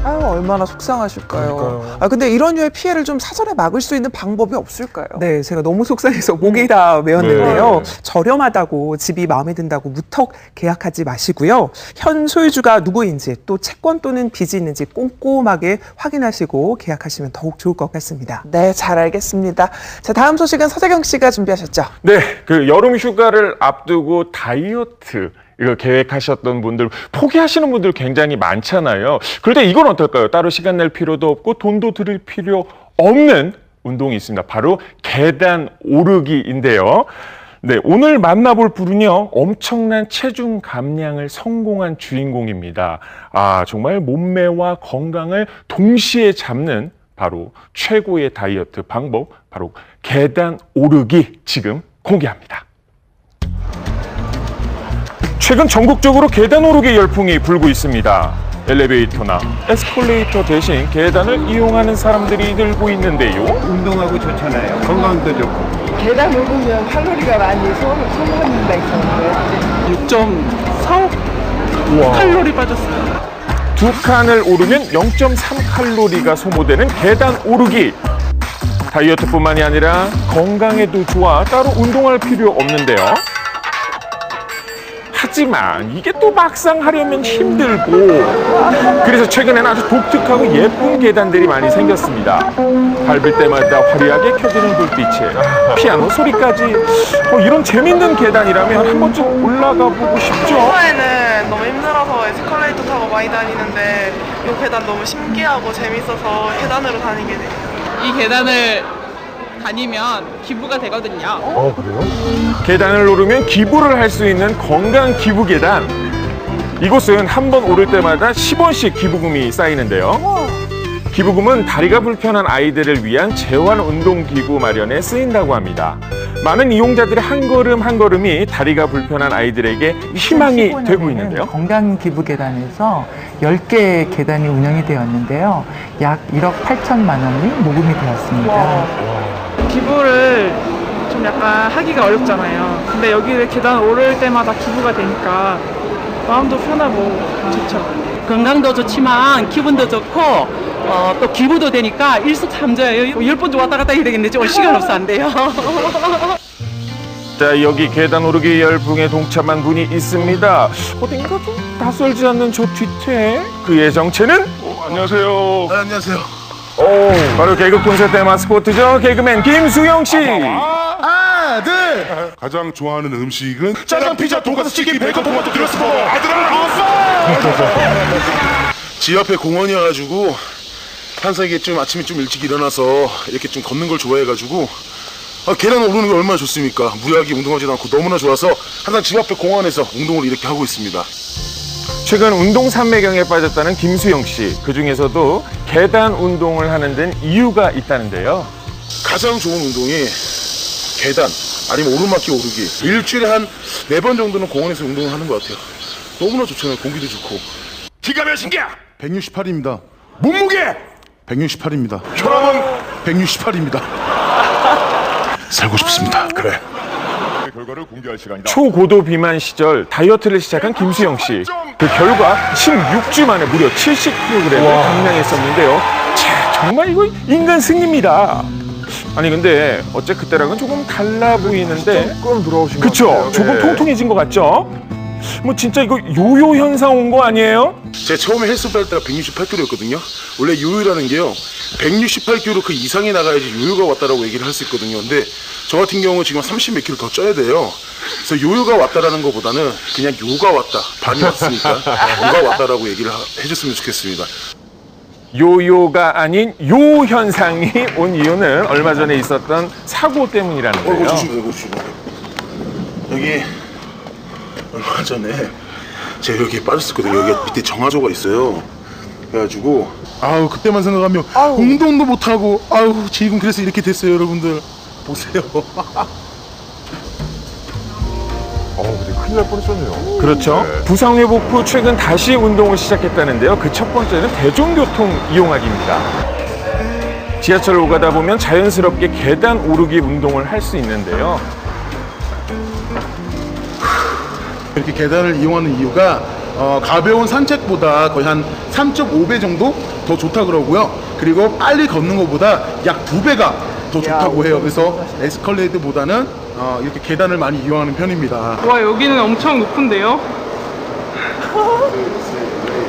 아유, 얼마나 속상하실까요? 아, 근데 이런 류의 피해를 좀 사전에 막을 수 있는 방법이 없을까요? 네, 제가 너무 속상해서 목이 다 메었는데요. 네. 저렴하다고 집이 마음에 든다고 무턱 계약하지 마시고요. 현 소유주가 누구인지 또 채권 또는 빚이 있는지 꼼꼼하게 확인하시고 계약하시면 더욱 좋을 것 같습니다. 네, 잘 알겠습니다. 자, 다음 소식은 서재경 씨가 준비하셨죠? 네, 그 여름 휴가를 앞두고 다이어트 이거 계획하셨던 분들, 포기하시는 분들 굉장히 많잖아요. 그런데 이건 어떨까요? 따로 시간 낼 필요도 없고 돈도 들일 필요 없는 운동이 있습니다. 바로 계단 오르기인데요. 네, 오늘 만나볼 분은요, 엄청난 체중 감량을 성공한 주인공입니다. 아, 정말 몸매와 건강을 동시에 잡는 바로 최고의 다이어트 방법, 바로 계단 오르기 지금 공개합니다. 최근 전국적으로 계단 오르기 열풍이 불고 있습니다. 엘리베이터나 에스컬레이터 대신 계단을 이용하는 사람들이 늘고 있는데요. 운동하고 좋잖아요. 건강도 좋고. 계단 오르면 칼로리가 많이 소모된다 했었는데 6.45 칼로리 빠졌어요. 두 칸을 오르면 0.3칼로리가 소모되는 계단 오르기. 다이어트뿐만이 아니라 건강에도 좋아 따로 운동할 필요 없는데요. 하지만 이게 또 막상 하려면 힘들고, 그래서 최근에는 아주 독특하고 예쁜 계단들이 많이 생겼습니다. 밟을 때마다 화려하게 켜지는 불빛에 피아노 소리까지. 이런 재밌는 계단이라면 한 번쯤 올라가 보고 싶죠? 평소에는 너무 힘들어서 에스컬레이터 타고 많이 다니는데 이 계단 너무 신기하고 재밌어서 계단으로 다니게 돼요. 이 계단을 다니면 기부가 되거든요. 그래요? 계단을 오르면 기부를 할 수 있는 건강 기부 계단. 이곳은 한 번 오를 때마다 10원씩 기부금이 쌓이는데요. 기부금은 다리가 불편한 아이들을 위한 재활 운동 기구 마련에 쓰인다고 합니다. 많은 이용자들의 한 걸음 한 걸음이 다리가 불편한 아이들에게 희망이 되고 있는데요. 건강기부계단에서 10개의 계단이 운영이 되었는데요. 약 1억 8천만 원이 모금이 되었습니다. 기부를 좀 약간 하기가 어렵잖아요. 근데 여기 계단 오를 때마다 기부가 되니까 마음도 편하고 좋죠. 건강도 좋지만 기분도 좋고 또 기부도 되니까 일석삼조예요. 10번 왔다 갔다 해야 되겠는데 좀 시간 없어 안 돼요. 자, 여기 계단 오르기 열풍에 동참한 분이 있습니다. 어딘가 좀 낯설지 않는 저 뒤태. 그의 정체는? 안녕하세요. 안녕하세요. 바로 개그 콘서트의 마스코트죠. 개그맨 김수영 씨. 아들! 가장 좋아하는 음식은 짜장, 피자, 돈가스, 치킨, 베이컨, 토마토, 드레스버거. 아들아, 지 옆에 공원이어가지고 항상 이게 좀 아침에 좀 일찍 일어나서 이렇게 좀 걷는 걸 좋아해가지고 계단 오르는 게 얼마나 좋습니까? 무리하게 운동하지도 않고 너무나 좋아서 항상 집 앞에 공원에서 운동을 이렇게 하고 있습니다. 최근 운동 산매경에 빠졌다는 김수영 씨. 그중에서도 계단 운동을 하는 데는 이유가 있다는데요. 가장 좋은 운동이 계단 아니면 오르막길 오르기. 일주일에 한 4번 정도는 공원에서 운동을 하는 것 같아요. 너무나 좋잖아요. 공기도 좋고. 키가 몇인가? 168입니다. 몸무게? 168입니다. 혈압은? 168입니다. 살고 싶습니다. 그래. 결과를 공개할 시간이다. 초고도 비만 시절 다이어트를 시작한 김수영 씨. 그 결과 16주 만에 무려 70kg을 감량했었는데요. 정말 이거 인간 승리입니다. 아니 근데 어째 그때랑은 조금 달라 보이는데 조금 들어오신 것 그쵸? 같아요. 조금 네. 통통해진 것 같죠? 뭐 진짜 이거 요요 현상 온 거 아니에요? 제가 처음에 헬스부터 할 때가 168kg였거든요. 원래 요요라는 게요, 168kg 그 이상이 나가야지 요요가 왔다라고 얘기를 할 수 있거든요. 근데 저 같은 경우 지금 30 몇 킬로 더 쪄야 돼요. 그래서 요요가 왔다라는 것보다는 그냥 요가 왔다, 반이 왔으니까 요가 왔다라고 얘기를 해줬으면 좋겠습니다. 요요가 아닌 요 현상이 온 이유는 얼마 전에 있었던 사고 때문이라는 거예요. 여기 얼마 전에 제가 여기 빠졌었거든요. 여기 밑에 정화조가 있어요. 그래가지고 아우 그때만 생각하면 운동도 못하고 아우 지금 그래서 이렇게 됐어요. 여러분들 보세요. 근데 큰일 날 뻔했었네요. 그렇죠. 네. 부상 회복 후 최근 다시 운동을 시작했다는데요. 그 첫 번째는 대중교통 이용하기입니다. 지하철을 오가다 보면 자연스럽게 계단 오르기 운동을 할 수 있는데요. 이렇게 계단을 이용하는 이유가 가벼운 산책보다 거의 한 3.5배 정도 더 좋다 그러고요. 그리고 빨리 걷는 것보다 약 2배가 더 좋다고 해요. 그래서 에스컬레이터보다는 이렇게 계단을 많이 이용하는 편입니다. 와, 여기는 엄청 높은데요?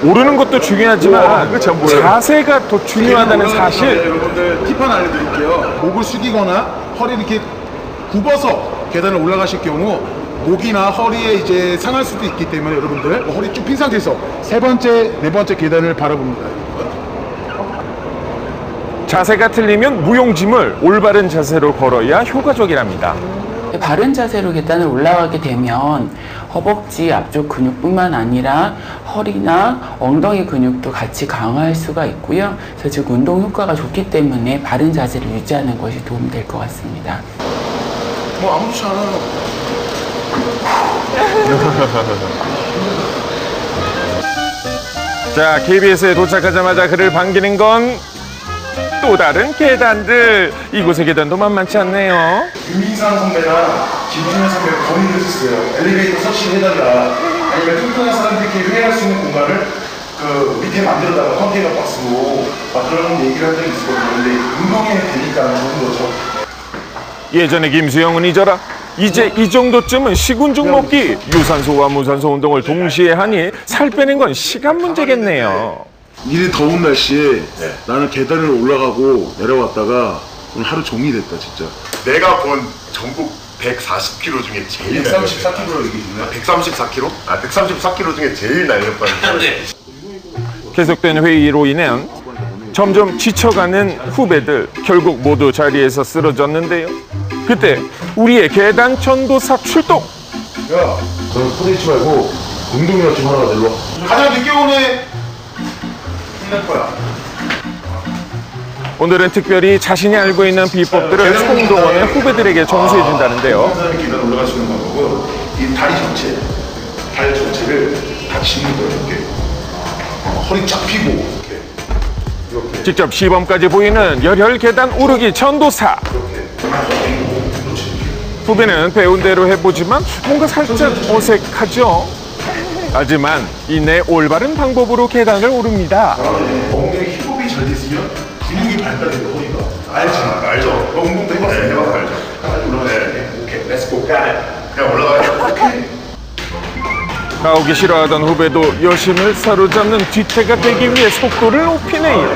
오르는 것도 중요하지만 자세가 더 중요하다는 사실. 여러분들 팁 하나 알려드릴게요. 목을 숙이거나 허리 이렇게 굽어서 계단을 올라가실 경우 목이나 허리에 이제 상할 수도 있기 때문에 여러분들 허리 쭉 핀 상태에서 세 번째, 네 번째 계단을 바라봅니다. 자세가 틀리면 무용지물, 올바른 자세로 걸어야 효과적이랍니다. 바른 자세로 계단을 올라가게 되면 허벅지 앞쪽 근육뿐만 아니라 허리나 엉덩이 근육도 같이 강화할 수가 있고요. 그래서 즉 운동 효과가 좋기 때문에 바른 자세를 유지하는 것이 도움이 될 것 같습니다. 뭐 아무렇지 않아요. 자, KBS에 도착하자마자 그를 반기는 건 또 다른 계단들. 이곳의 계단도 만만치 않네요. 유민상 선배나 김준현 선배가 건의를 했었어요. 엘리베이터 설치해달라. 아니면 뚱뚱한 사람들끼리 회의할 수 있는 공간을 그 밑에 만들어달라. 컨테이너 박스로 그런 얘기를 한 적이 있었거든요. 근데 운동이 되니까 좋은 거죠. 예전에 김수영은 잊어라. 이제 이 정도쯤은 식은죽 먹기. 유산소와 무산소 운동을 동시에 하니 살 빼는 건 시간 문제겠네요. 이리 더운 날씨에 나는 계단을 올라가고 내려왔다가 오늘 하루 종일 됐다 진짜. 내가 본 전국 140km 중에 제일 134km로 얘기했나? 134km? 134km 중에 제일 날렵한. 계속된 회의로 인해 점점 지쳐가는 후배들. 결국 모두 자리에서 쓰러졌는데요. 그때 우리의 계단 전도사 출동. 야, 너 포대치 말고 운동이나 좀 하러 가자. 가장 늦게 오네. 끝날 거야. 오늘은 특별히 자신이 알고 있는 비법들을 총동원해 후배들에게 전수해 준다는데요. 사람이 계단 올라갈 수 있는 방법은 이 다리 전체, 발 전체를 다 짚는 거예요. 이렇게 허리 쫙 펴고 이렇게. 직접 시범까지 보이는 열혈 계단 오르기 전도사. 후배는 배운 대로 해보지만 뭔가 살짝 어색하죠. 하지만 이내 올바른 방법으로 계단을 오릅니다. 엉덩이 힙업이 잘 됐으면 근육이 발달돼요. 허리가. 알죠. 운동도 해봤어요. 알죠. 오케이, 렛츠고. 그냥 올라가요. 오케이. 나오기 싫어하던 후배도 여심을 사로잡는 뒤태가 되기 위해 속도를 높이네요.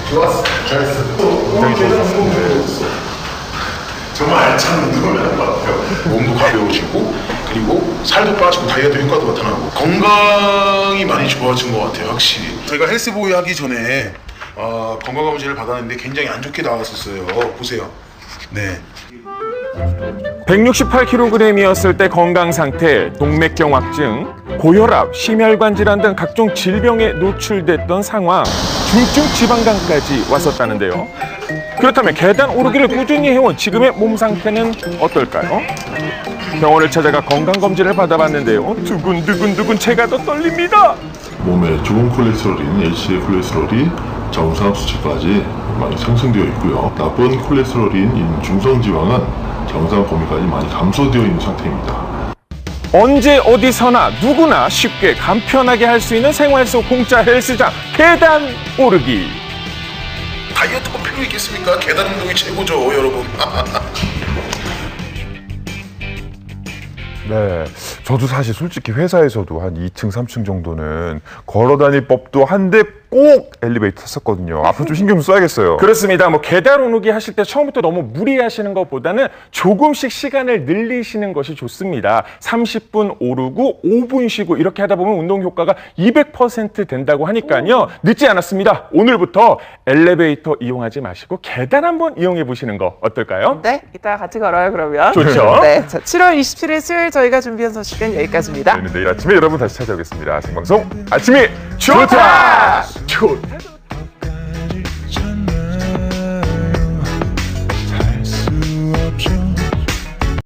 좋았어. 잘했어. 정말 알찬 운동을 하는 것 같아요. 몸도 가벼워지고 그리고 살도 빠지고 다이어트 효과도 나타나고 건강이 많이 좋아진 것 같아요. 확실히. 제가 헬스보이 하기 전에 건강검진을 받았는데 굉장히 안 좋게 나왔었어요. 보세요. 네. 168kg이었을 때 건강 상태, 동맥경화증, 고혈압, 심혈관 질환 등 각종 질병에 노출됐던 상황, 중증 지방간까지 왔었다는데요. 그렇다면 계단 오르기를 꾸준히 해온 지금의 몸 상태는 어떨까요? 병원을 찾아가 건강검진을 받아봤는데요. 두근두근두근 제가 더 떨립니다. 몸에 좋은 콜레스테롤인 LCL 콜레스테롤이 정상 수치까지 많이 상승되어 있고요. 나쁜 콜레스테롤인 중성지방은 정상 범위까지 많이 감소되어 있는 상태입니다. 언제 어디서나 누구나 쉽게 간편하게 할 수 있는 생활 속 공짜 헬스장 계단 오르기. 다이어트가 필요 있겠습니까? 계단 운동이 최고죠, 여러분. 네, 저도 사실 솔직히 회사에서도 한 2층, 3층 정도는 걸어 다닐 법도 한데 꼭 엘리베이터 탔었거든요. 앞으로 좀 신경 좀 써야겠어요. 그렇습니다. 뭐 계단 오르기 하실 때 처음부터 너무 무리하시는 것보다는 조금씩 시간을 늘리시는 것이 좋습니다. 30분 오르고 5분 쉬고 이렇게 하다 보면 운동 효과가 200% 된다고 하니까요. 늦지 않았습니다. 오늘부터 엘리베이터 이용하지 마시고 계단 한번 이용해 보시는 거 어떨까요? 네, 이따 같이 걸어요 그러면. 좋죠. 네, 자, 7월 27일 수요일 저희가 준비한 소식은 여기까지입니다. 저희는 내일 아침에 여러분 다시 찾아오겠습니다. 생방송 아침이 좋다! 좋다!